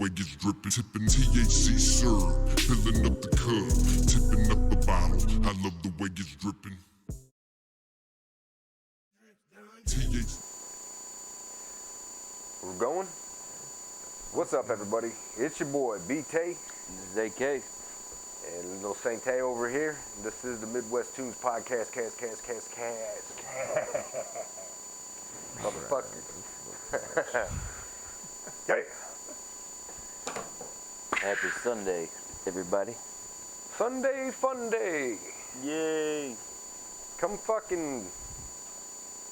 way it's dripping. Tipping THC syrup, filling up the cup, tipping up the bottle. I love the way it's dripping. THC. We're going? What's up, everybody? It's your boy, B-Tay. This is AK. And Lil Saint Tay over here. This is the Midwest Tunes podcast. Motherfucker. Yeah. Happy Sunday, everybody. Sunday fun day. Yay. Come fucking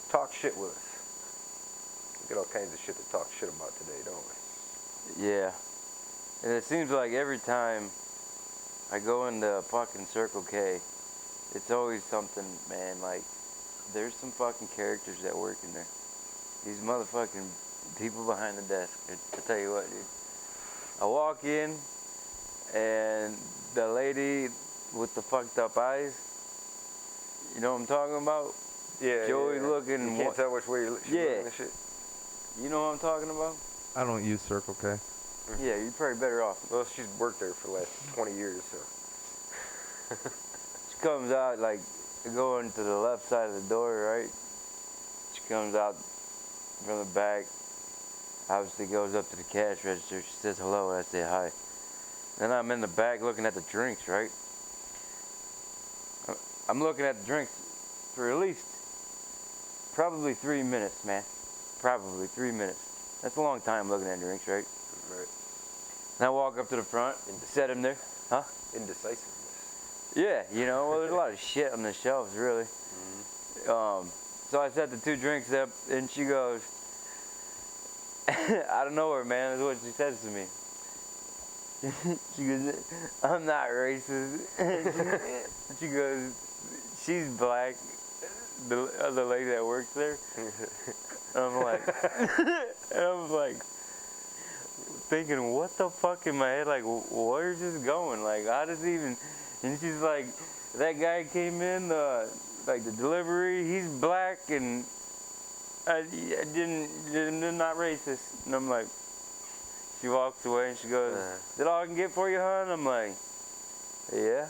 talk shit with us. We get all kinds of shit to talk shit about today, don't we? Yeah. And it seems like every time I go into fucking Circle K, it's always something, man, like, there's some fucking characters that work in there. These motherfucking people behind the desk. I tell you what, dude. I walk in, and the lady with the fucked up eyes, you know what I'm talking about? Yeah. Joey looking. You can't tell which way you're looking and shit. You know what I'm talking about? I don't use Circle K. Yeah, you're probably better off. Well, she's worked there for the last 20 years, so. She comes out, like, going to the left side of the door, right? She comes out from the back, obviously goes up to the cash register. She says hello, and I say hi. Then I'm in the back looking at the drinks, right? I'm looking at the drinks for at least probably 3 minutes, man. Probably 3 minutes. That's a long time looking at drinks, right? Right. And I walk up to the front, set him there. Huh? Indecisiveness. Yeah, you know, well, there's a lot of shit on the shelves, really. Mm-hmm. So I set the two drinks up, and she goes, out of nowhere, man, is what she says to me. She goes, I'm not racist. She goes, she's black, the other lady that works there. And I'm like, thinking, what the fuck in my head? Like, where's this going? Like, how does he even? And she's like, that guy came in, like the delivery, he's black, and I didn't, not racist. And I'm like, she walks away and she goes, is that all I can get for you, hon? I'm like, yeah.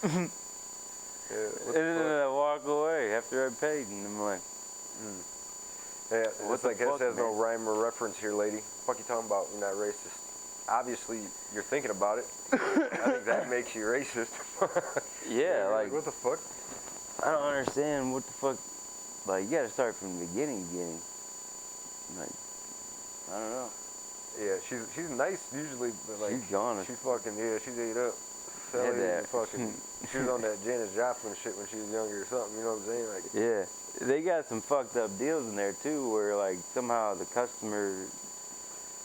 And then I walk away after I paid, and I'm like, Yeah, what it's like, the this has fuck, no rhyme or reference here, lady. What you talking about? You're not racist. Obviously, you're thinking about it. I think that makes you racist. yeah, like, what the fuck? I don't understand what the fuck. Like, you gotta start from the beginning. Like, I don't know. Yeah, she's nice usually, but like She's gone. She's fucking she's ate up. Yeah, that. Fucking, she was on that Janis Joplin shit when she was younger or something. You know what I'm saying? Like, Yeah, they got some fucked up deals in there too, where like somehow the customer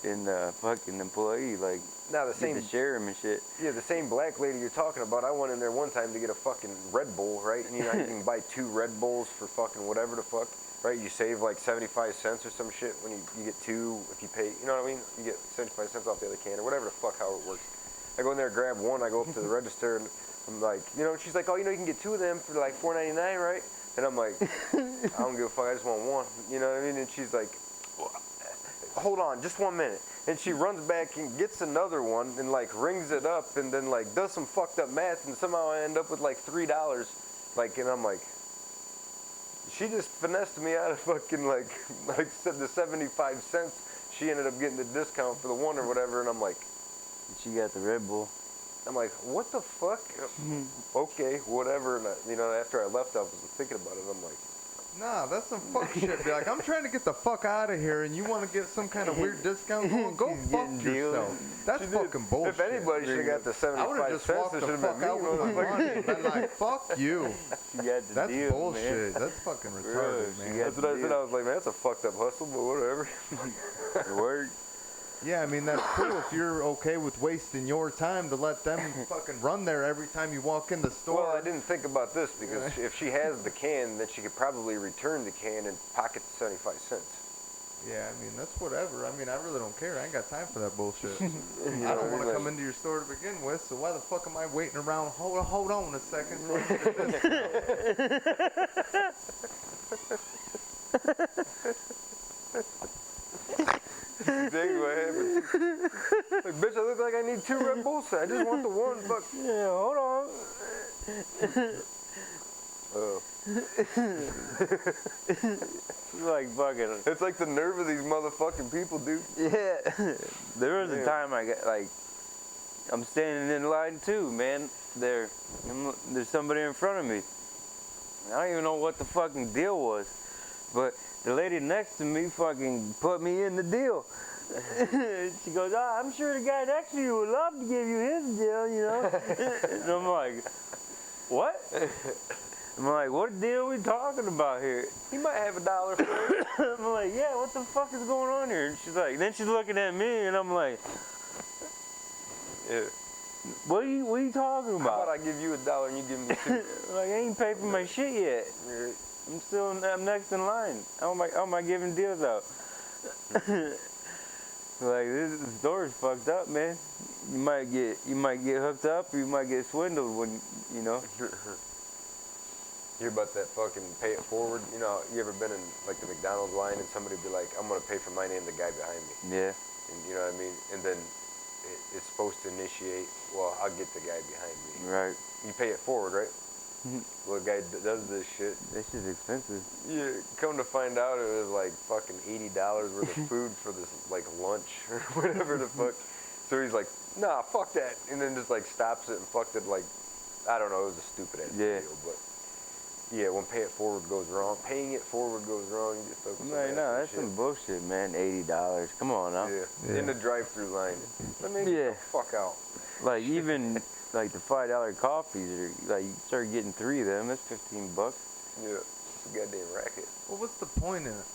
and the fucking employee like now the get same to share him and shit. Yeah, the same black lady you're talking about. I went in there one time to get a fucking Red Bull, right? And you know, you can buy 2 Red Bulls for fucking whatever the fuck, right? You save like 75 cents or some shit when you get 2 if you pay. You know what I mean? You get 75 cents off the other can or whatever the fuck how it works. I go in there, grab one. I go up to the register and I'm like, you know, she's like, oh, you know, you can get 2 of them for like $4.99, right? And I'm like, I don't give a fuck. I just want one. You know what I mean? And she's like, hold on, just 1 minute. And she runs back and gets another one and like rings it up and then like does some fucked up math and somehow I end up with like $3. Like, and I'm like, she just finessed me out of fucking like the 75 cents. She ended up getting the discount for the one or whatever. And I'm like, She got the Red Bull. I'm like, what the fuck? Okay, whatever. And you know, after I left, I was thinking about it. I'm like, Nah, that's some fuck shit. Be like, I'm trying to get the fuck out of here, and you want to get some kind of weird discount? Go fuck yourself. That's fucking bullshit. if anybody should have got the 75 cents, it should have been me. Out with my money and been like, fuck you. She got the That's deal, bullshit. man. That's fucking retarded, She man. got That's what I said. I was like, man, that's a fucked up hustle, but whatever. It worked. Yeah, I mean, that's cool if you're okay with wasting your time to let them fucking run there every time you walk in the store. Well, I didn't think about this because if she has the can, then she could probably return the can and pocket the 75 cents. Yeah, I mean, that's whatever. I mean, I really don't care. I ain't got time for that bullshit. You I know, don't want to like- come into your store to begin with, so why the fuck am I waiting around? Hold on a second. exactly what happened. Like, bitch, I look like I need 2 Red Bulls. I just want the one. Fuck. Yeah, hold on. Oh. It's like fucking. It's like the nerve of these motherfucking people, dude. Yeah. There was a Yeah. time I got like, I'm standing in line too, man. There's somebody in front of me. I don't even know what the fucking deal was, but the lady next to me fucking put me in the deal. She goes, "Oh, I'm sure the guy next to you would love to give you his deal, you know." And I'm like, "What?" I'm like, "What deal are we talking about here?" He might have $1 for it. I'm like, "Yeah, what the fuck is going on here?" And she's like, then she's looking at me, and I'm like, Yeah. What are you talking How about about? I give you $1 and you give me 2? Like, I ain't paid for my shit yet. Yeah. I'm next in line. How am I giving deals out? Like, this store is fucked up, man. You might get hooked up, or you might get swindled when, you know. Hear about that fucking pay it forward? You know, you ever been in like the McDonald's line and somebody be like, "I'm gonna pay for mine and the guy behind me," Yeah. and you know what I mean? And then it's supposed to initiate. Well, I'll get the guy behind me. Right. You pay it forward, right? Well, the guy does this shit. This shit's expensive. Yeah, come to find out, it was like fucking $80 worth of food for this like lunch or whatever the fuck. So he's like, "Nah, fuck that," and then just like stops it and fucked it. Like, I don't know, it was a stupid ass Yeah. deal, but yeah, when pay it forward goes wrong, paying it forward goes wrong, you get stuck with some Like, no, ass that's shit. some bullshit, man. $80. Come on now. Yeah. Yeah. In the drive-through line. Let me get Yeah. the fuck out. Like, even like the $5 coffees, are like, you start getting 3 of them. That's $15. Yeah, it's a goddamn racket. Well, what's the point in it?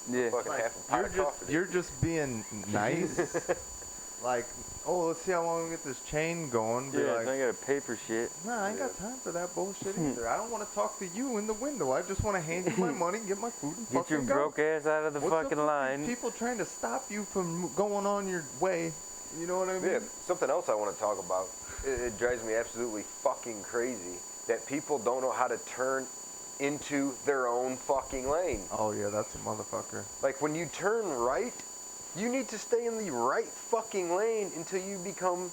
Yeah. Fucking half a pot of coffee. You're just being nice. Like, oh, let's see how long we get this chain going. Be Yeah, like, I gotta pay for shit. nah, I ain't got time for that bullshit either. I don't want to talk to you in the window. I just want to hand you my money, get my food, and Get your fucking go. broke ass out of the What's up fucking with line. these people trying to stop you from going on your way? You know what I mean? Yeah, something else I want to talk about. It drives me absolutely fucking crazy that people don't know how to turn into their own fucking lane. Oh yeah, that's a motherfucker. Like when you turn right, you need to stay in the right fucking lane until you become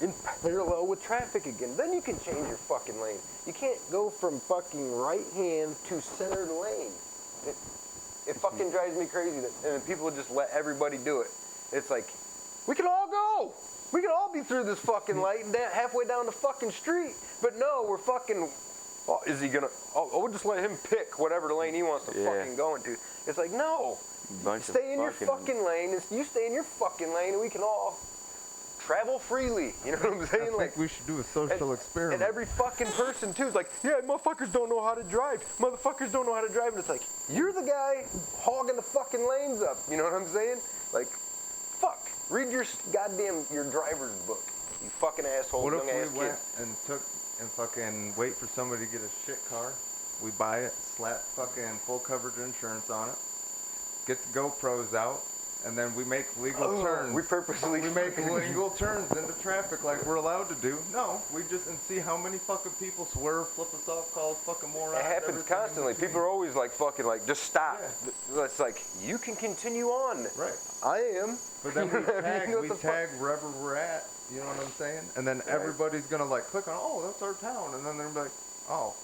in parallel with traffic again. Then you can change your fucking lane. You can't go from fucking right hand to center lane. It fucking drives me crazy that and people just let everybody do it. It's like, we can all go. We can all be through this fucking light and halfway down the fucking street. But no, we're fucking, oh, is he gonna, we'll just let him pick whatever the lane he wants to Yeah. fucking go into. It's like, no. Bunch of Stay in your fucking lane. You stay in your fucking lane, and we can all travel freely. You know what I'm I saying? think Like, we should do a social experiment. and every fucking person too is like, yeah, motherfuckers don't know how to drive. Motherfuckers don't know how to drive, and it's like, you're the guy hogging the fucking lanes up. You know what I'm saying? Like, fuck. Read your driver's book. You fucking asshole, What young if ass we went and fucking wait for somebody to get a shit car? We buy it, slap fucking full coverage insurance on it, get the GoPros out, and then we make legal turns. We purposely We make legal turns into traffic like we're allowed to do. No, we just and see how many fucking people swerve, flip us off, call us fucking morons. It happens everything in constantly. between. People are always like fucking like, just stop. Yeah. It's like, you can continue on. Right. I am. But then we tag, What the fuck? wherever we're at. You know what I'm saying? And then everybody's gonna like click on, oh, that's our town, and then they're gonna be like, oh,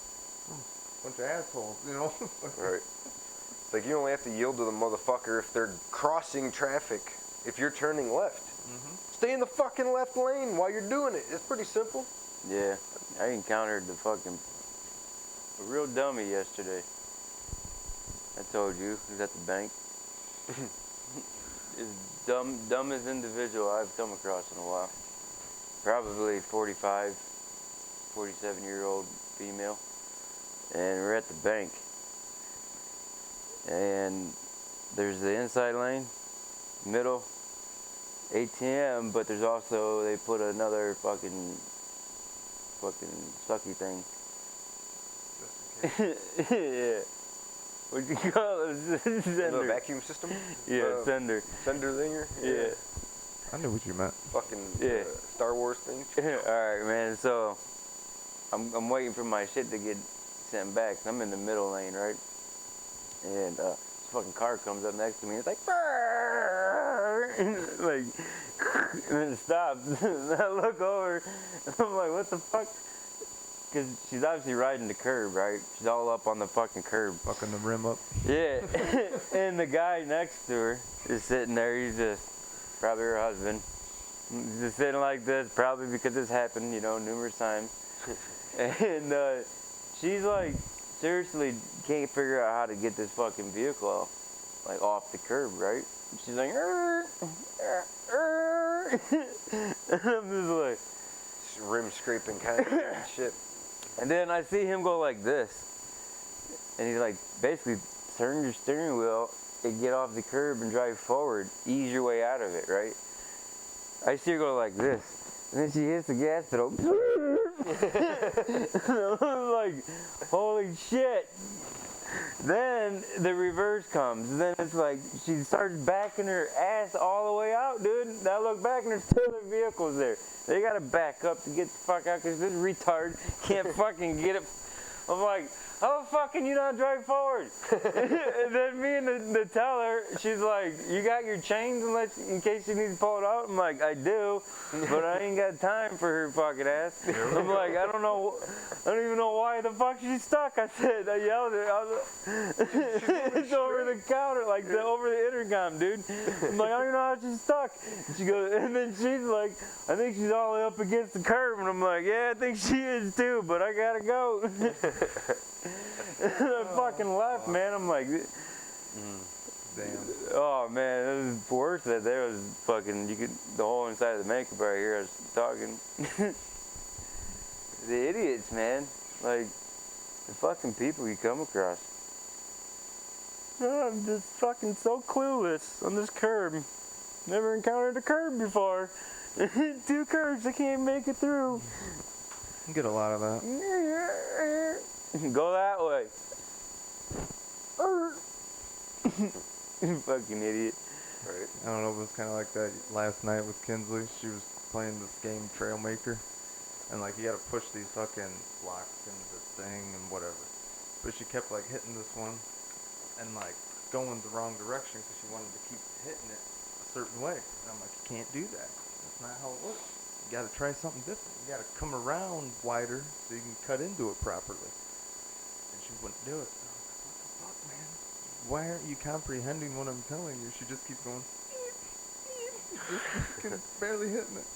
bunch of assholes, you know? Right. It's like you only have to yield to the motherfucker if they're crossing traffic. If you're turning left, stay in the fucking left lane while you're doing it. It's pretty simple. Yeah, I encountered a real dummy yesterday. I told you, he was at the bank. It's dumbest individual I've come across in a while. Probably 45, 47-year-old female. And we're at the bank. And there's the inside lane, middle, ATM, but there's also, they put another fucking sucky thing. Yeah. What'd you call it? The Sender. vacuum system? Yeah, sender. Sender thinger? Yeah. I knew what you meant. Fucking Yeah. Star Wars thing. Alright, man, so I'm waiting for my shit to get sent back. I'm in the middle lane, right? And this fucking car comes up next to me. It's like, "Brrr!" like, and then it stops. And I look over, and I'm like, what the fuck? Because she's obviously riding the curb, right? She's all up on the fucking curb. Fucking the rim up. Yeah. And the guy next to her is sitting there. He's just probably her husband. He's just sitting like this, probably because this happened, you know, numerous times. And she's like, seriously can't figure out how to get this fucking vehicle off the curb, right? She's like, and I'm just like, Rim scraping kind of shit. and then I see him go like this, and he's like, basically, turn your steering wheel and get off the curb and drive forward, ease your way out of it, right? I see her go like this, and then she hits the gas pedal. And I was like, holy shit. Then the reverse comes. Then it's like she starts backing her ass all the way out, dude. And I look back and there's two other vehicles there. They gotta back up to get the fuck out because this retard can't fucking get it. I'm like, how the fuck can you not drive forward? And then me and the teller, she's like, you got your chains in case you need to pull it out? I'm like, I do, but I ain't got time for her fucking ass. I'm like, I don't even know why the fuck she's stuck. I yelled at her. It's over the counter, over the intercom, dude. I'm like, I don't even know how she's stuck. And she goes, and then she's like, I think she's all the way up against the curb. And I'm like, yeah, I think she is too, but I gotta go. And I fucking left, man. I'm like, Damn. oh man, it was worse that there was fucking, the whole inside of the makeup right here, I was talking. The idiots, man. Like, the fucking people you come across. Oh, I'm just fucking so clueless on this curb. Never encountered a curb before. Two curbs, I can't make it through. You get a lot of that. Go that way. Fucking idiot. Right. I don't know, it was kind of like that last night with Kinsley. She was playing this game, Trailmaker. And like, you gotta push these fucking blocks into this thing and whatever. But she kept like hitting this one and like going the wrong direction because she wanted to keep hitting it a certain way. And I'm like, you can't do that. That's not how it works. You gotta try something different. You gotta come around wider so you can cut into it properly. And she wouldn't do it. And I was like, what the fuck, man? Why aren't you comprehending what I'm telling you? She just keeps going, just barely hitting it.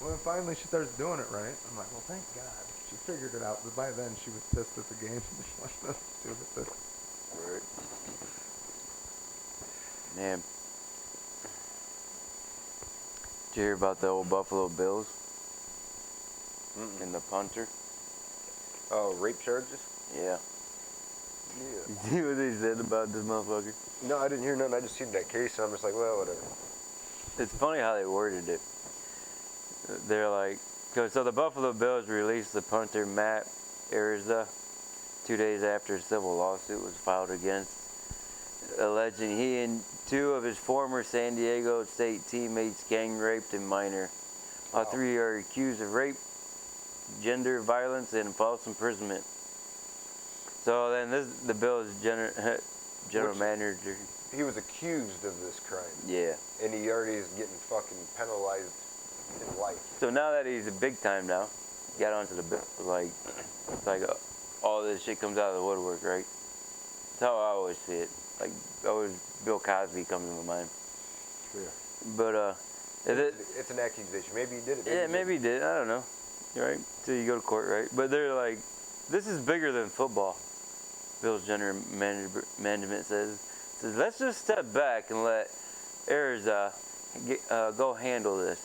Well, finally she starts doing it right. I'm like, well, thank God. She figured it out, but by then she was pissed at the game. She wanted nothing to do with it. Right. Man. Did you hear about the old Buffalo Bills? And the punter? Oh, rape charges? Yeah. Yeah. You see what they said about this motherfucker? No, I didn't hear nothing. I just seen that case, so I'm just like, well, whatever. It's funny how they worded it. They're like, so the Buffalo Bills released the punter Matt Araiza 2 days after a civil lawsuit was filed against, alleging he and two of his former San Diego State teammates gang raped a minor. All three are accused of rape, gender violence, and false imprisonment. So then the Bills general manager. He was accused of this crime. Yeah. And he already is getting fucking penalized in life. So now that he's a big time now, got onto the bill, it's like all this shit comes out of the woodwork, right? That's how I always see it. Like, always Bill Cosby comes to my mind. Yeah. But it's an accusation. Maybe he did it. Yeah, maybe he did. I don't know. Right? Till you go to court, right? But they're like, this is bigger than football. Bill's general management says, let's just step back and let Araiza go handle this.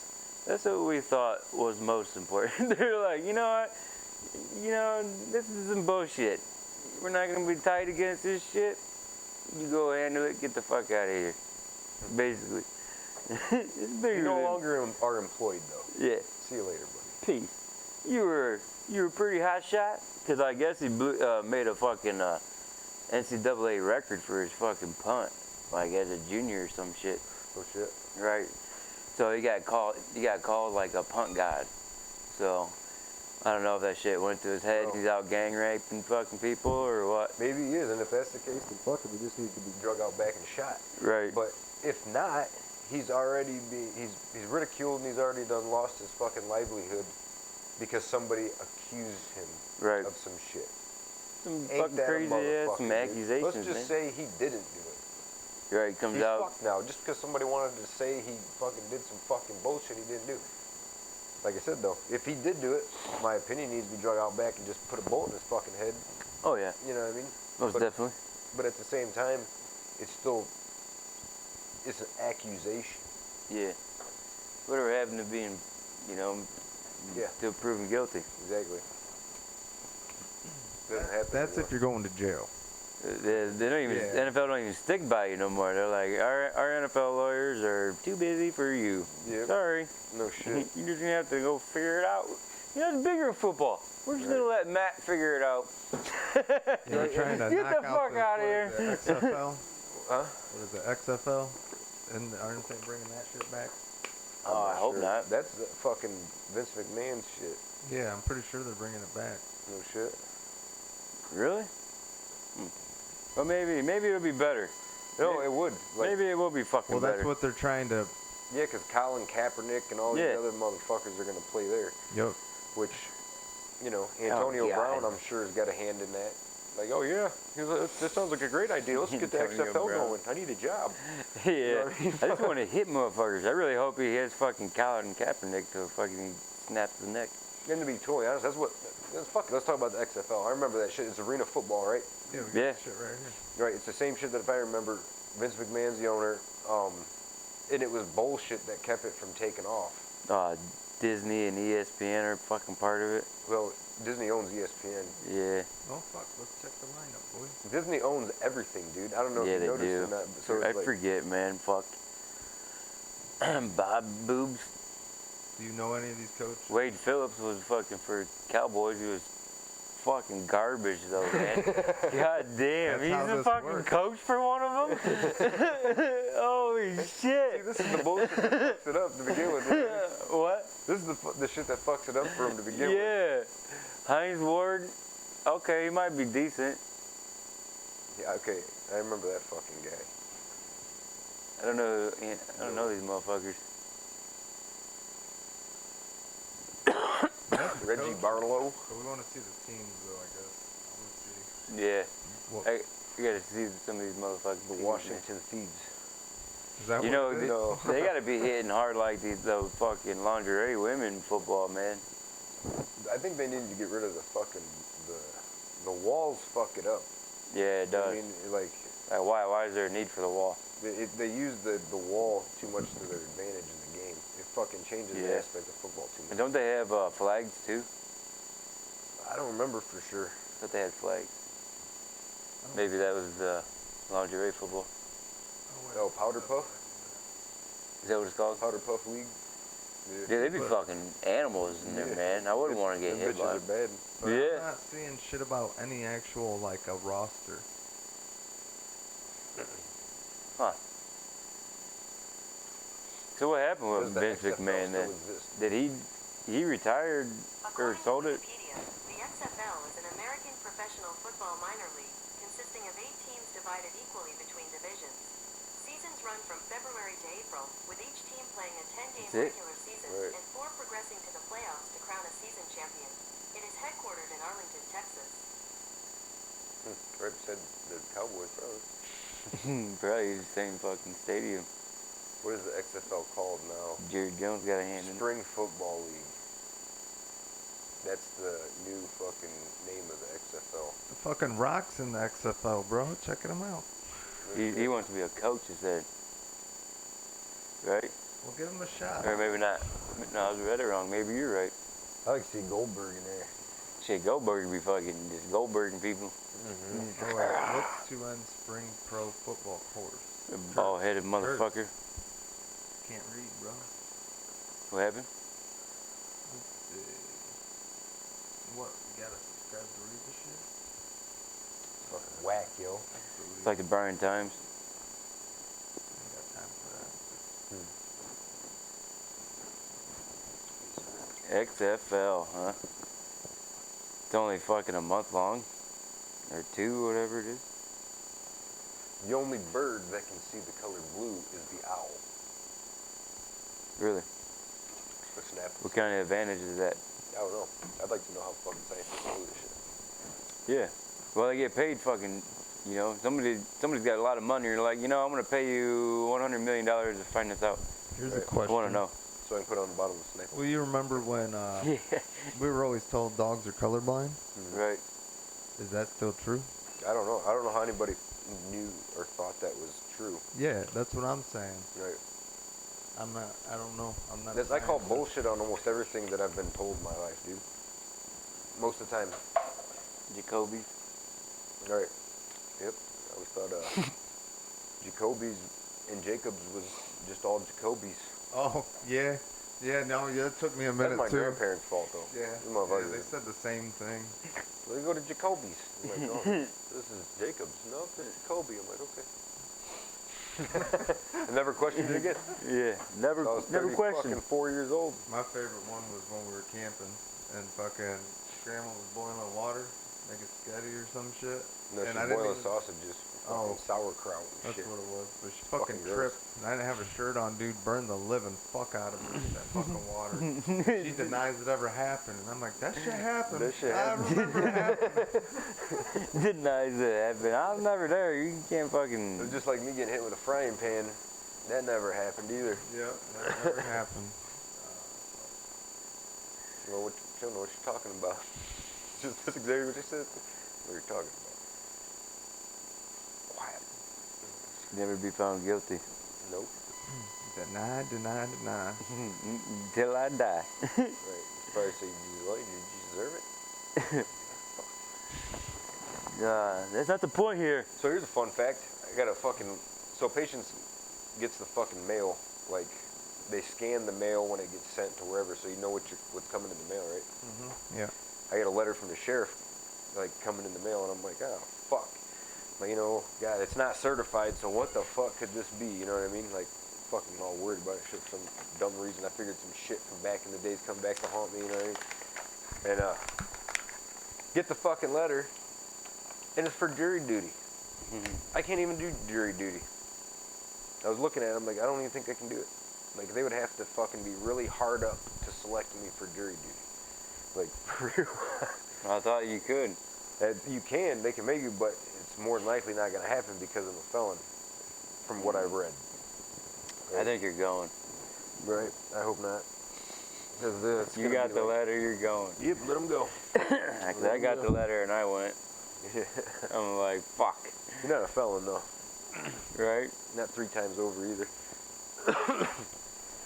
That's what we thought was most important. They're like, you know what? You know, this is some bullshit. We're not going to be tight against this shit. You go handle it, get the fuck out of here. Basically. It's bigger You no than- longer are employed, though. Yeah. See you later, buddy. Peace. You were pretty hot shot, because I guess he made a fucking NCAA record for his fucking punt, like as a junior or some shit. Oh shit. Right. So he got called like a punt god. So I don't know if that shit went to his head. Oh. He's out gang raping fucking people or what. Maybe he is, and if that's the case, then fuck it. He just needs to be drug out back and shot. Right. But if not, he's already he's ridiculed and he's already done lost his fucking livelihood because somebody accused him Right. of some shit. Some Ain't fucking that a crazy ass, motherfucker, some dude? accusations, Let's just man. say he didn't do it. Right, comes He's out. fucked now. Just because somebody wanted to say he fucking did some fucking bullshit he didn't do. Like I said though, if he did do it, my opinion needs to be drug out back and just put a bullet in his fucking head. Oh yeah, You know what I mean? most But- definitely. But at the same time, it's an accusation. Yeah. Whatever happened to being, Yeah. still proven guilty. Exactly. Doesn't happen That's anymore. if you're going to jail. They don't even Yeah. NFL don't even stick by you no more. They're like, our NFL lawyers are too busy for you. Yep. Sorry. No shit. You're just gonna have to go figure it out. It's bigger in football. We're just gonna let Matt figure it out. You're trying to Get knock the out fuck the, outta what here. is it, XFL? Huh? What is it, XFL? And aren't they bringing that shit back? I'm Oh, I hope sure. not. That's the fucking Vince McMahon shit. Yeah, I'm pretty sure they're bringing it back. No shit. Really? Well, maybe it'll be better. No, it would. Like, Maybe it will be fucking Well, better. that's what they're trying to. yeah, because Colin Kaepernick and all Yeah. these other motherfuckers are going to play there. Yep. Which, Antonio God. Brown, I'm sure, has got a hand in that. Like, oh yeah, this sounds like a great idea. Let's get the Antonio XFL Brown. going. I need a job. Yeah, what I mean? I just want to hit motherfuckers. I really hope he hits fucking Colin Kaepernick till fucking snaps the neck. And to be totally honest, let's talk about the XFL. I remember that shit. It's arena football, right? Yeah, we got Yeah. this shit right here. Right. It's the same shit that if I remember, Vince McMahon's the owner, and it was bullshit that kept it from taking off. Disney and ESPN are fucking part of it. Well, Disney owns ESPN. Yeah. Oh fuck, let's check the lineup, boys. Disney owns everything, dude. I don't know Yeah, if they you noticed do. or not. but So I it's like, forget, man. Fuck. Bob Boobs. Do you know any of these coaches? Wade Phillips was fucking for Cowboys. He was fucking garbage, though, man. God damn. That's how He's the this fucking works. coach for one of them? Holy see, shit. this is the bullshit that fucks it up to begin with. Dude. What? This is the shit that fucks it up for him to begin with. Yeah. Hines Ward, okay, he might be decent. Yeah, okay. I remember that fucking guy. I don't know these motherfuckers. Reggie Coach. Barlow. But we want to see the teams, though. I guess. I want to see. Yeah. What, You gotta see some of these motherfuckers. The Washington Thieves. is that You what know, it is? No. they gotta be hitting hard like those fucking lingerie women football, man. I think they need to get rid of the fucking the walls. Fuck it up. Yeah, it does. I mean, like Like, why is there a need for the wall? they use the wall too much to their advantage in the game. It fucking changes the Yeah. aspect of football too And much. don't they have flags too? I don't remember for sure. I thought they had flags. Maybe that was lingerie football. Oh, Powder Puff? Is that what it's called? Powder Puff League? Yeah, they be fucking animals in there, Yeah. man. I wouldn't want to get Them hit bitches by are them. bad. But Yeah. I'm not seeing shit about any actual, like, a roster. Huh. So what happened Does with the Vince XFL McMahon still then? exist? Did he retired or According sold to it? Wikipedia, the XFL is an American professional football minor league consisting of 8 teams divided equally between divisions. Seasons run from February to April, with each team playing a 10-game That's it? regular season Right. and 4 progressing to the playoffs to crown a season champion. It is headquartered in Arlington, Texas. Right beside the Cowboys, probably. Probably the same fucking stadium. What is the XFL called now? Jerry Jones got a hand in it. Spring Football League. That's the new fucking name of the XFL. The fucking Rock's in the XFL, bro. Checking them out. He wants to be a coach, he said. Right? We'll give him a shot. Or maybe not. No, I was read it wrong. Maybe you're right. I like to see Goldberg in there. Shit, Goldberg be fucking just Goldberging people. All right, looks to end spring pro football course. A bald-headed motherfucker. Can't read, bro. What happened? Let's see. What? You gotta subscribe to read this shit? Fucking whack, yo. Absolutely. It's like the Bryan Times. ain't got time for that. XFL, huh? It's only fucking a month long. Or 2, whatever it is. The only bird that can see the color blue is the owl. Really? The snap. What kind of advantage is that? I don't know. I'd like to know how fucking scientists do this shit. Yeah. Well, they get paid fucking, you know, somebody's got a lot of money. You're like, you know, I'm going to pay you $100 million to find this out. Here's a Right. I question. want to know. So I can put it on the bottom of the snap. Well, you remember when Yeah. we were always told dogs are colorblind? Right. Is that still true? I don't know. I don't know how anybody knew or thought that was true. Yeah, that's what I'm saying. Right. I'm not. I don't know. I'm not. I call scientist. bullshit on almost everything that I've been told in my life, dude. Most of the time. Jacoby. Right. Yep. I always thought Jacoby's and Jacobs was just all Jacobys. Oh yeah, yeah. No, yeah. It took me a That's minute my too. grandparents' fault, though. Yeah. Them Yeah, motherfuckers. they said the same thing. Well, go to Jacoby's. I'm like, oh, this is Jacobs. No, it's Jacoby. I'm like, okay. I never questioned it again. Yeah. Never, So I was never 30 questioned. fucking 4 years old. My favorite one was when we were camping and fucking grandma was boiling water, making spaghetti or some shit. No, And she's I didn't boiling even- sausages for fucking Oh. sauerkraut and That's shit. what it was. But she Fucking fucking gross. tripped. And I didn't have a shirt on, dude. Burned the living fuck out of me with that fucking water. She denies it ever happened. And I'm like, that shit happened. That shit I remember it happened. Denies it happened. I was never there. You can't It fucking. was just like me getting hit with a frying pan. That never happened either. Yep, that never happened. Well, what, I don't know what you're talking about. Just that's exactly what you said. What you're talking about. Quiet. Never be found guilty. Nope. Deny, deny, deny. Till I die. Right. You probably say, well, did you deserve it? That's not the point here. So here's a fun fact. I got a fucking. So patients gets the fucking mail. Like, they scan the mail when it gets sent to wherever, so you know what's coming in the mail, right? Yeah. I get a letter from the sheriff, like, coming in the mail, and I'm like, oh, fuck. But, you know, God, it's not certified, so what the fuck could this be? You know what I mean? Like, fucking all worried about it shit for some dumb reason. I figured some shit from back in the days come back to haunt me, you know what I mean? And, get the fucking letter, and it's for jury duty. I can't even do jury duty. I was looking at it, I'm like, I don't even think I can do it. Like, they would have to fucking be really hard up to select me for jury duty. Like, for real. I thought you could. You can, they can make you, but it's more than likely not going to happen because I'm a felon, from what I've read. I think you're going. Right? I hope not. You got the letter, you're going. Yep, let them go. Actually, I got the letter and I went. I'm like, fuck. You're not a felon, though. Right? Not 3 times over either.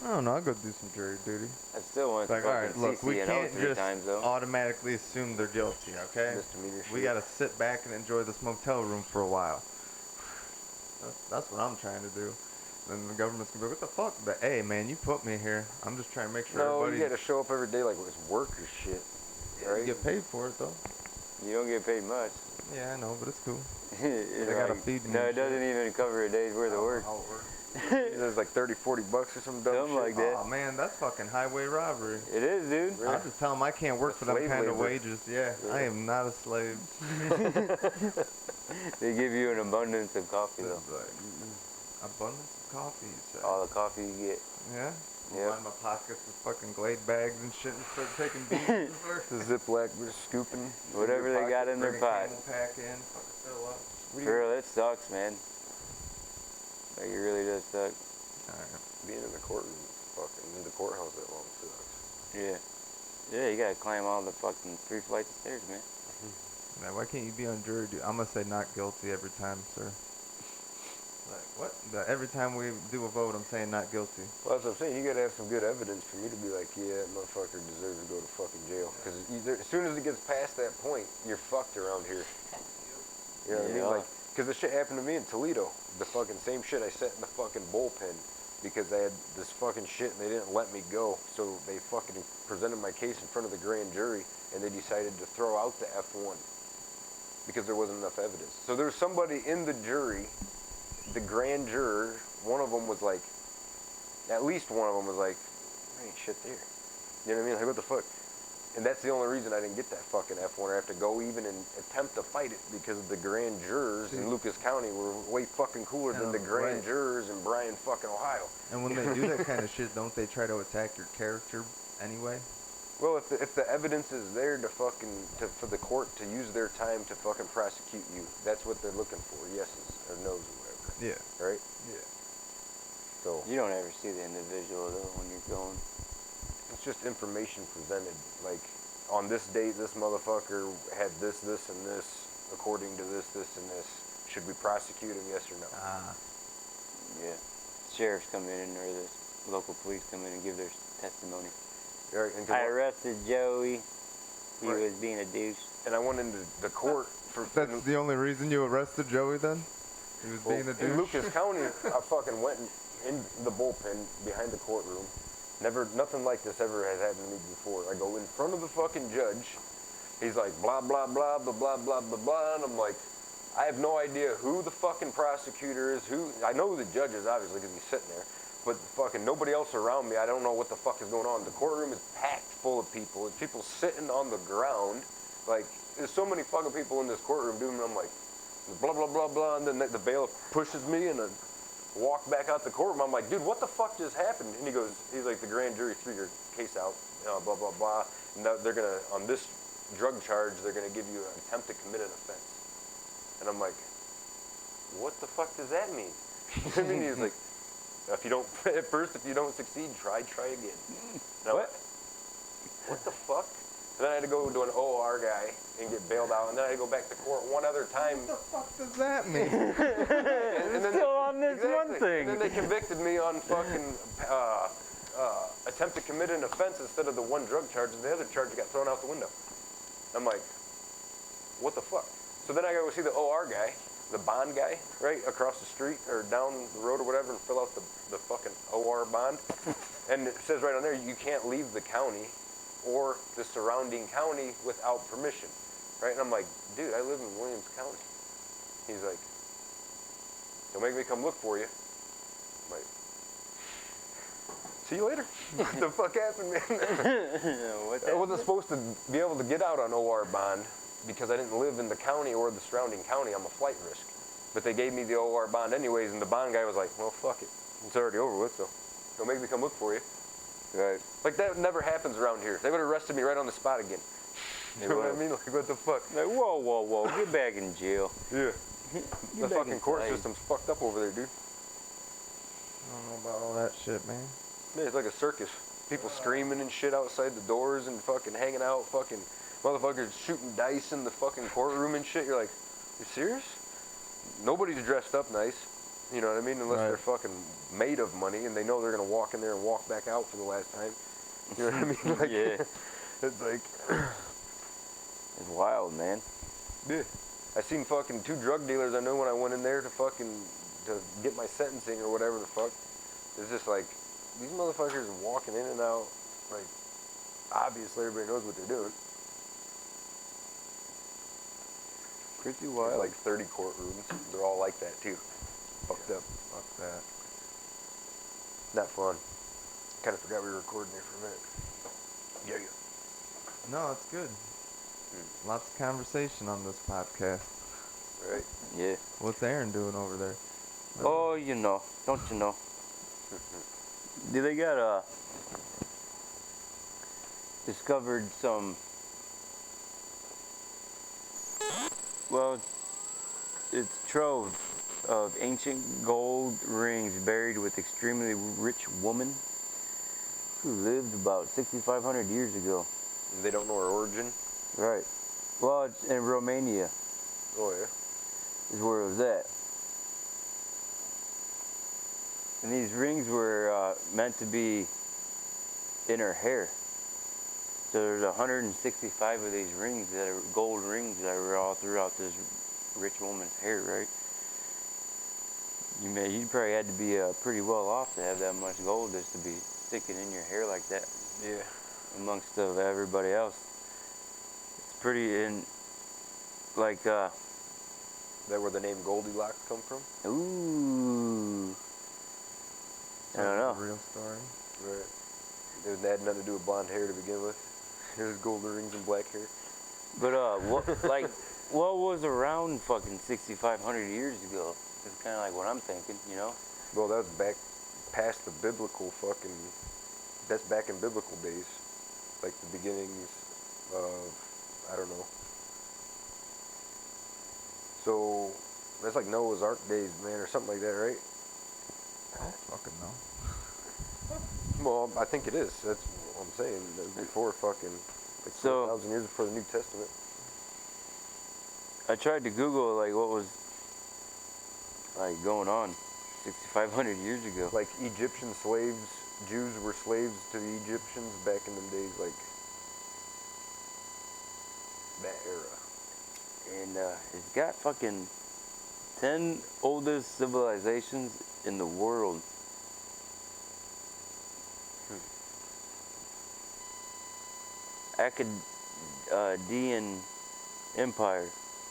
I don't know. I'll go do some jury duty. I still went Like, to all fucking right, look, we CCNO can't 3 just times though. automatically assume they're guilty, okay? Misdemeanor We shit. gotta sit back and enjoy this motel room for a while. That's what I'm trying to do. Then the government's gonna be, what the fuck? But hey, man, you put me here. I'm just trying to make sure No, you everybody got to show up every day like it's work or shit. Right? get paid for it, though. You don't get paid much. Yeah, I know, but it's cool. They gotta feed me No, and it doesn't even cover a day's worth of work. How it works. There's like 30, 40 bucks or some dumb Something shit. like that. Oh man, that's fucking highway robbery. It is, dude. Really? I'll just tell them I can't work for them Slave kind of labor. wages. Yeah, I am not a slave. They give you an abundance of coffee though. It's like, abundance of coffee, you say. All the coffee you get. Yeah? Yep. Line my pockets with fucking Glade bags and shit and start taking beans. The Ziploc, we're scooping. Whatever they got in their Bring a pot. camel pack in, fucking fill up. What do For you, real, it sucks, man. Like, it really does suck. Alright. being in the courtroom, fucking in the courthouse that long sucks. Yeah. Yeah, you gotta climb all the fucking 3 flights of stairs, man. Now, why can't you be on jury duty? I'm gonna say not guilty every time, sir. Like, what? Every time we do a vote, I'm saying not guilty. Well, that's what I'm saying. You gotta have some good evidence for me to be like, yeah, that motherfucker deserves to go to fucking jail. Because as soon as it gets past that point, you're fucked around here. You know what I mean? Yeah. Like, because the shit happened to me in Toledo. The fucking same shit. I sat in the fucking bullpen because I had this fucking shit and they didn't let me go. So they fucking presented my case in front of the grand jury and they decided to throw out the F1 because there wasn't enough evidence. So there was somebody in the jury, the grand juror, one of them was like, at least one of them was like, there ain't shit there. You know what I mean? Like, what the fuck? And that's the only reason I didn't get that fucking F1 or have to go even and attempt to fight it, because the grand jurors in Lucas County were way fucking cooler than the grand jurors in Bryan fucking Ohio. And when they do that kind of shit, don't they try to attack your character anyway? Well, if the evidence is there for the court to use their time to fucking prosecute you, that's what they're looking for, yeses or no's or whatever. Yeah. Right? Yeah. So You don't ever see the individual though when you're going. it's just information presented. Like, on this date, this motherfucker had this, and this, according to this, and this. Should we prosecute him, yes or no? Yeah. Sheriffs come in or the local police come in and give their testimony. Right, and 'cause I arrested Joey. He Right. was being a douche. and I went into the court for... That's the only reason you arrested Joey then? He was being a In douche? Lucas County, I fucking went in the bullpen behind the courtroom. Nothing like this ever has happened to me before. I go in front of the fucking judge. He's like, blah, blah, blah, blah, blah, blah, blah, blah. And I'm like, I have no idea who the fucking prosecutor is. I know who the judge is, obviously, because he's sitting there. But fucking nobody else around me. I don't know what the fuck is going on. The courtroom is packed full of people. There's people sitting on the ground. Like, there's so many fucking people in this courtroom doing it. I'm like, blah, blah, blah, blah. And then the bailiff pushes me and I walk back out the courtroom. I'm like, dude, what the fuck just happened? And he's like, the grand jury threw your case out, blah, blah, blah. And now they're going to, on this drug charge, they're going to give you an attempt to commit an offense. And I'm like, what the fuck does that mean? I mean, he's like, if you don't succeed, try again. And I'm like, what the fuck? And then I had to go to an OR guy and get bailed out, and then I had to go back to court one other time. What the fuck does that mean? And then Still on this one thing. And then they convicted me on fucking attempt to commit an offense instead of the one drug charge, and the other charge got thrown out the window. I'm like, what the fuck? So then I go see the OR guy, the bond guy, right across the street or down the road or whatever, and fill out the fucking OR bond. And it says right on there, you can't leave the county or the surrounding county without permission, right? And I'm like, dude, I live in Williams County. He's like, don't make me come look for you. I'm like, see you later. What the fuck happened, man? I wasn't supposed to be able to get out on OR bond because I didn't live in the county or the surrounding county. I'm a flight risk. But they gave me the OR bond anyways, and the bond guy was like, well, fuck it. It's already over with, so don't make me come look for you. Right. Like, that never happens around here. They would have arrested me right on the spot again. You know what I mean? Like, what the fuck? Like, whoa, get back in jail. Yeah. The back fucking court inside. system's fucked up over there, dude. I don't know about all that shit, man. Yeah, it's like a circus. People screaming and shit outside the doors and fucking hanging out, fucking motherfuckers shooting dice in the fucking courtroom and shit. You're like, you serious? Nobody's dressed up nice. You know what I mean? Unless they're fucking made of money and they know they're gonna walk in there and walk back out for the last time. You know what I mean? Like, Yeah. It's like, It's wild, man. yeah. I seen fucking 2 drug dealers I know when I went in there to get my sentencing or whatever the fuck. It's just like, these motherfuckers are walking in and out, like, obviously everybody knows what they're doing. Pretty There's wild. like 30 courtrooms. They're all like that too. Fucked up. Fuck that. Not fun. Kind of forgot we were recording there for a minute. Yeah. No, it's good. Lots of conversation on this podcast. Right. Yeah. What's Aaron doing over there? Oh, you know. Don't you know? They got discovered some, well, it's trove of ancient gold rings buried with extremely rich woman who lived about 6,500 years ago. They don't know her origin. Right. Well, it's in Romania Oh yeah. is where it was at. And these rings were meant to be in her hair. So there's 165 of these rings that are gold rings that were all throughout this rich woman's hair, right? You probably had to be pretty well off to have that much gold just to be sticking in your hair like that. Yeah. Amongst of everybody else. It's pretty like That where the name Goldilocks come from? ooh. I don't know. Real story. Right. It had nothing to do with blonde hair to begin with. There's golden rings and black hair. But what was around fucking 6,500 years ago? It's kind of like what I'm thinking, you know? Well, that's back past the biblical fucking. That's back in biblical days, like the beginnings of, I don't know. So that's like Noah's Ark days, man, or something like that, right? I don't fucking know. Well, I think it is. That's what I'm saying. Before fucking, like So- 4,000 years before the New Testament. I tried to Google like what was like going on 6,500 years ago. Like Egyptian slaves, Jews were slaves to the Egyptians back in them days, like that era. And it's got fucking 10 oldest civilizations in the world. Akkadian Empire.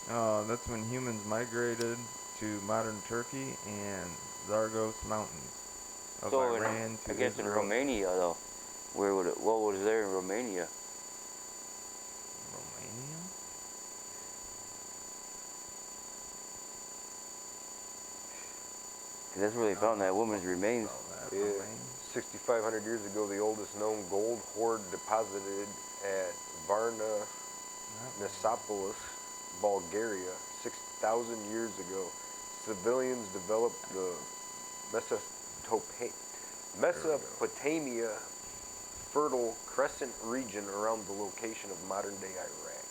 That's when humans migrated to modern Turkey and Zagros Mountains of So Iran to I guess in Israel. Romania though, what was there in Romania? Romania? 'Cause that's where they found that woman's remains. Oh, that Yeah. Romania? 6,500 years ago, the oldest known gold hoard deposited at Varna, Nicopolis, Bulgaria, 6,000 years ago. Civilians developed the Mesopotamia Fertile Crescent region around the location of modern-day Iraq.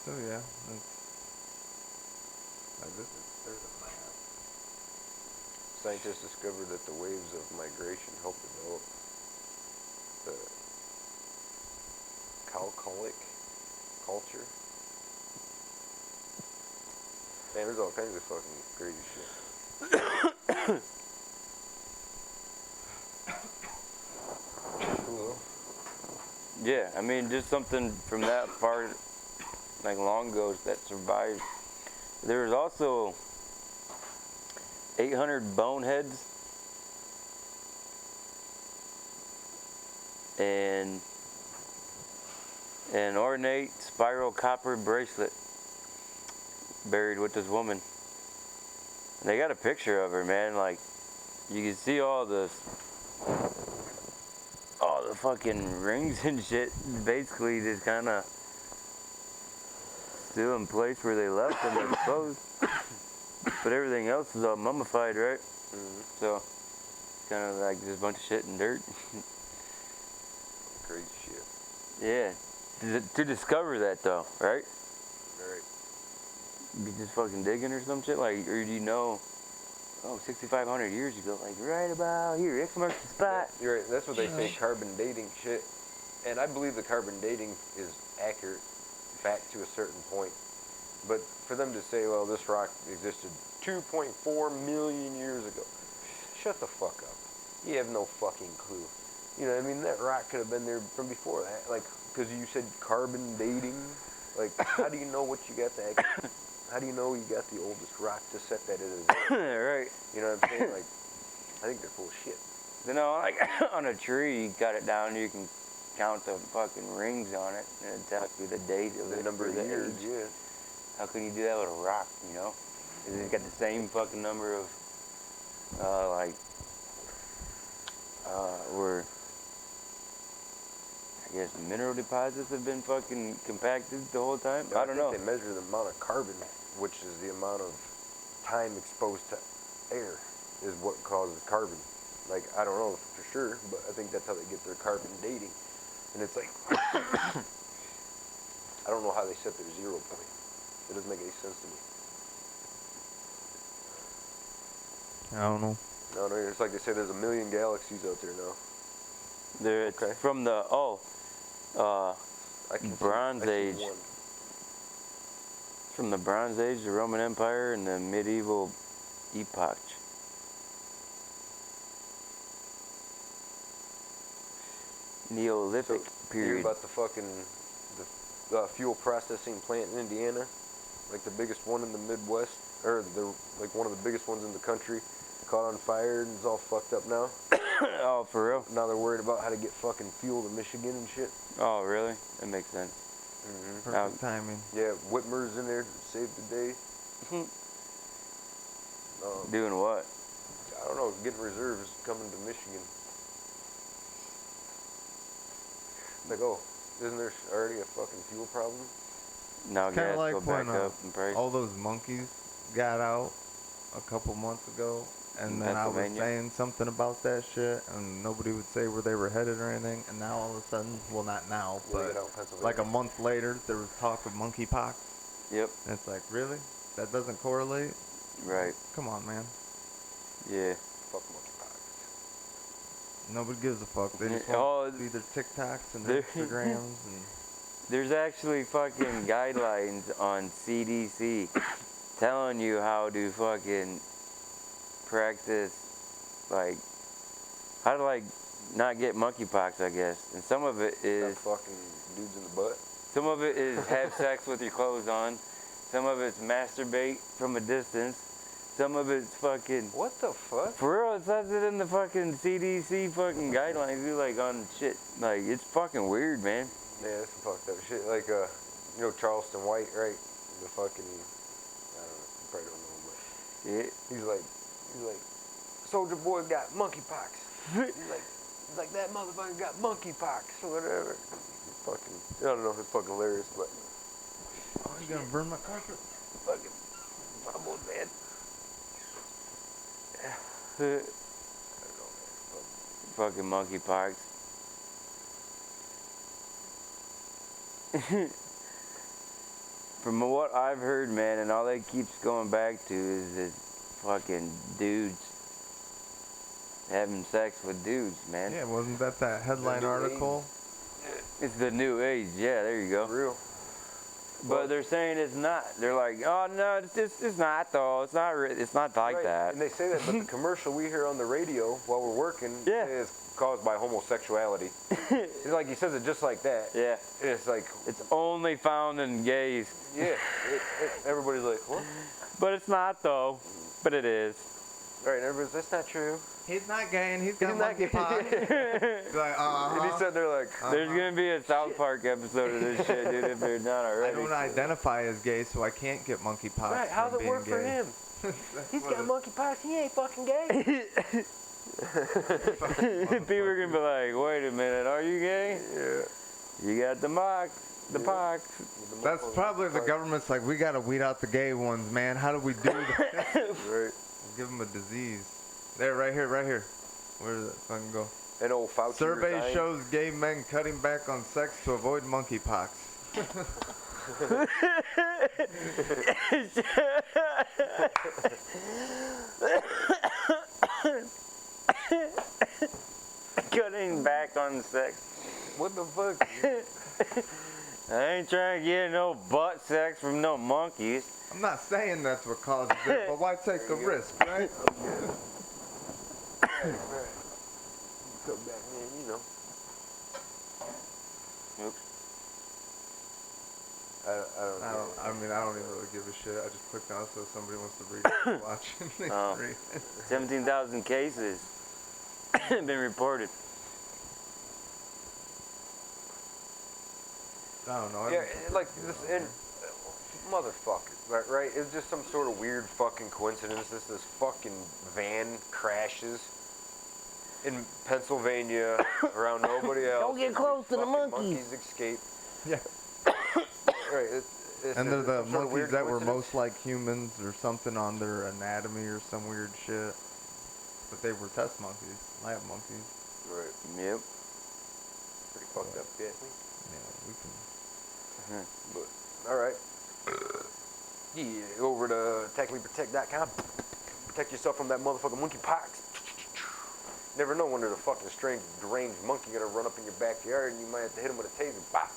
So yeah, that's like there's a map. Scientists discovered that the waves of migration helped develop the Chalcolithic culture. Man, there's all kinds of fucking crazy shit. Cool. Yeah, I mean just something from that far, like long ago that survived. There was also 800 boneheads and an ornate spiral copper bracelet buried with this woman. And they got a picture of her, man. Like you can see all the fucking rings and shit. Basically, just kind of still in place where they left them, I suppose. But everything else is all mummified, right? Mm-hmm. So kind of like just a bunch of shit and dirt. Crazy shit. Yeah. To discover that though, right? Alright. You just fucking digging or some shit, like, or do you know? Oh, 6,500 years ago, like right about here, X marks the spot. Yeah, you're right. That's what they say, carbon dating shit. And I believe the carbon dating is accurate back to a certain point. But for them to say, well, this rock existed 2.4 million years ago. Shut the fuck up. You have no fucking clue. You know what I mean? That rock could have been there from before that. Like, because you said carbon dating. Like, how do you know what you got to actually... How do you know you got the oldest rock to set that it is? Right. You know what I'm saying? Like, I think they're full of shit. You know, like on a tree, you cut it down, you can count the fucking rings on it, and it tells you the date of The it, number or of the years, age. yeah. How can you do that with a rock, you know? It's got the same fucking number of, where, I guess, mineral deposits have been fucking compacted the whole time? I don't know. They measure the amount of carbon, which is the amount of time exposed to air, is what causes carbon. Like, I don't know for sure, but I think that's how they get their carbon dating. And it's like, I don't know how they set their 0 point. It doesn't make any sense to me. I don't know. No, no, it's like they say there's a million galaxies out there now. They're Okay. from the, I can Bronze I see Age. one. from the Bronze Age, the Roman Empire, and the medieval epoch. Neolithic So, you hear period. about the fucking the fuel processing plant in Indiana, like the biggest one in the Midwest, or like one of the biggest ones in the country, caught on fire and is all fucked up now. Oh, for real? Now they're worried about how to get fucking fuel to Michigan and shit. Oh, really? That makes sense. Perfect timing. Yeah, Whitmer's in there to save the day. Doing what? I don't know, getting reserves coming to Michigan. Like, oh, isn't there already a fucking fuel problem? Now Kind gas of like go back when up in price. all those monkeys got out a couple months ago, and then I was Pennsylvania? saying something about that shit, and nobody would say where they were headed or anything, and now all of a sudden, well, not now, Yeah, they but got out in Pennsylvania. like a month later, there was talk of monkeypox, Yep. and it's like, really? That doesn't correlate? Right. Come on, man. Yeah. Fuck monkeypox. Nobody gives a fuck. They just Oh, want to see their TikToks and there- Instagrams and... There's actually fucking guidelines on CDC telling you how to fucking practice, like, how to, like, not get monkeypox, I guess. And some of it is, That fucking dudes in the butt. some of it is have sex with your clothes on. Some of it's masturbate from a distance. Some of it's fucking, What the fuck? for real, it says it in the fucking CDC fucking guidelines. You like on shit, like, it's fucking weird, man. Yeah, that's some fucked up shit. Like, you know Charleston White, right? The fucking, I don't know, you probably don't know him, but Yeah. he's like, Soldier Boy got monkeypox. He's like, that motherfucker got monkeypox or whatever. Fucking, I don't know if it's fucking hilarious, but Oh, you gonna burn my carpet? fucking, almost man. I don't know, man. Fucking monkeypox. From what I've heard, man, and all that keeps going back to is this fucking dudes having sex with dudes, man. Yeah, wasn't that headline new article? It's the new age. Yeah, there you go. For real. But they're saying it's not. They're like, oh no, it's not though. It's not. It's not like Right, that. and they say that, but the commercial we hear on the radio while we're working Yeah. is caused by homosexuality. It's like he says it just like that. Yeah. And it's like, It's only found in gays. yeah, everybody's like, what? But it's not though. But it is. Right, and everybody's, that's not true. He's not gay and he's got He's not gay. monkeypox. He's like, And he said they're like, There's gonna be a South Park episode of this shit, dude, if they're not I already. don't identify as gay, so I can't get monkeypox. right, how's from it being work for gay. him? He's got monkeypox, he ain't fucking gay. People are gonna be like, wait a minute, are you gay? Yeah. You got the pox. That's probably the government's like, we gotta weed out the gay ones, man. How do we do that? Right. Give them a disease. There, right here, right here. Where did that fucking go? And old Fauci Survey resigned. shows gay men cutting back on sex to avoid monkeypox. Cutting back on sex. What the fuck? I ain't trying to get no butt sex from no monkeys. I'm not saying that's what causes it, but why take a risk, right? Right. Come back, man, you know. Oops. I don't even really give a shit. I just clicked on it so if somebody wants to read it, watch it. They can Oh. read it. 17,000 cases have been reported. I don't know. Yeah, like this, and motherfucker, right? It's just some sort of weird fucking coincidence. This fucking van crashes in Pennsylvania around nobody else. Don't get close to the Fucking monkeys. Monkeys escape. Yeah. Right. And they're the some sort of weird monkeys that were coincidence. most like humans or something on their anatomy or some weird shit. But they were test monkeys, lab monkeys. Right. Yep. Pretty fucked up, yeah. Yeah, we can. But all right. Yeah, over to technicallyprotect.com. Protect yourself from that motherfucking monkeypox. Never know when there's a fucking strange, deranged monkey gonna run up in your backyard and you might have to hit him with a taser. Bop.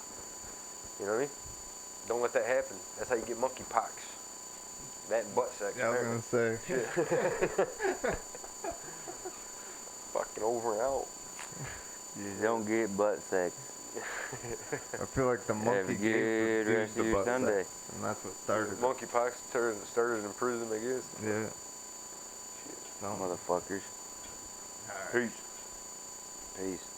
You know what I mean? Don't let that happen. That's how you get monkeypox. That and butt sex. Yeah, I was gonna say. Fucking over and out. Just don't get butt sex. I feel like the monkey Have a gave good the dude rest the of your butt Sunday. sex, and that's what started it. Monkeypox started in prison, I guess. Yeah. No. Motherfuckers. Peace. Peace.